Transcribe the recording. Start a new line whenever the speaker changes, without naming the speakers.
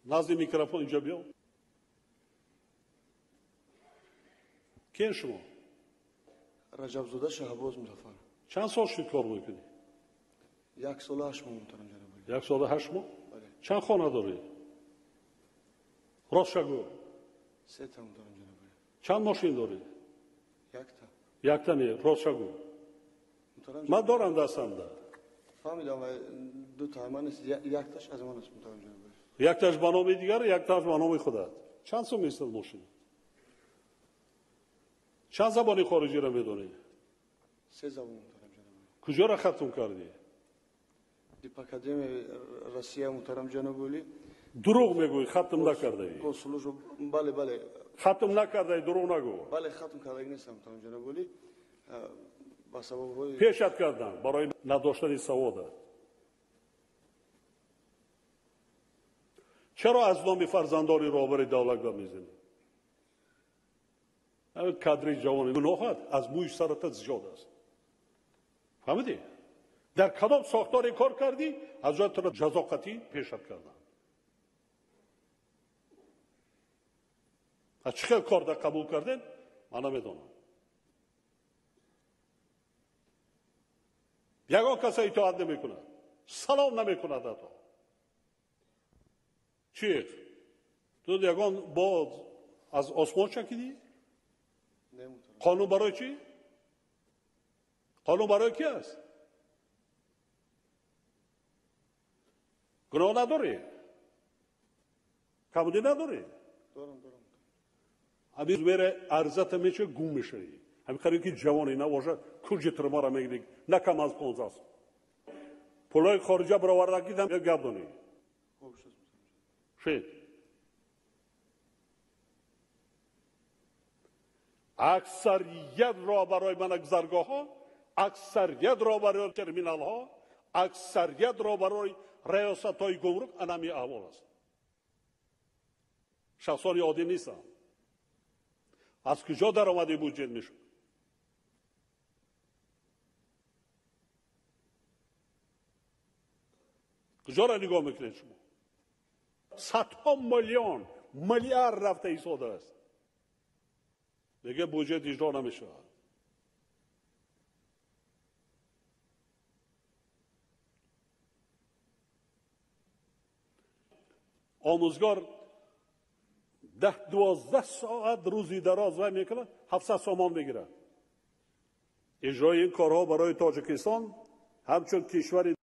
نزد میکروفون اینجا بیا. کین شما؟
رجب زاده شهباز مظفر.
چند سال شد کار میکنی؟
1 سال و 8 ماه محترم جناب عالی.
1 سال و 8 ماه؟
بله.
چند خانه داری؟ راست شگو.
3 تا محترم جناب عالی.
چند ماشین داری؟
1 تا.
1 تا نه، راست شگو.
محترم
من دارم دستم.
فهمیدم و 2 تا من است، 1 تاش از من است محترم جناب عالی.
1 تاش به نام دیگر، 1 تاش به نام خودت. چند سال میستد ماشین؟ چند زبانی خارجی را میدونی؟
3 زبان محترم جناب عالی.
کجا را ختم کردی؟
دیپ اکادمی روسیه محترم جناب عالی.
دروغ میگوی، ختم نکردی.
کنسولش بله بله.
ختم نکردی، دروغ نگو.
بله ختم کرده نیستم محترم جناب عالی. با سبب های
پیشت کردن برای نداشتن سواد. چرا از نام فرزندان رهبر دولت میزنی؟ همین کادر جوان گناهت از موی سرت زیاد است. فهمیدی؟ در کدام ساختاری کار کردی از جای تو جزا قطعی پیشت کردن. از چه کار در قبول کردن من نمیدونم. یگان کسی اطاعت نمیکنه، سلام نمیکنه تا چی؟ تو یگان با از آسمان چکیدی؟ قانون برای چی؟ قانون برای کی است؟ گناه نداری؟ کمودی نداری؟
دارم.
همین میره ارزت میشه گم میشه. همین کاری که جوانی نباشه کجا ترما را میگیری؟ نه کم از 15 سال. پولای خارجی برآورده کردم یک گردونی. شد. اکثریت را برای من گذرگاه ها، اکثریت را برای ترمینال ها، اکثریت را برای ریاست های گمرک انمی احوال است. شخصان عادی نیستم. از کجا در آمده بودجه میشد؟ کجا را نگاه میکنید شما؟ 100 میلیون میلیارد رفته ایستاده است. دیگه بودجه اجرا نمیشه. آموزگار 10-12 ساعت روزی دراز وای میکنه 700 تومان میگیره. اجرای این کارها برای تاجیکستان همچون کشور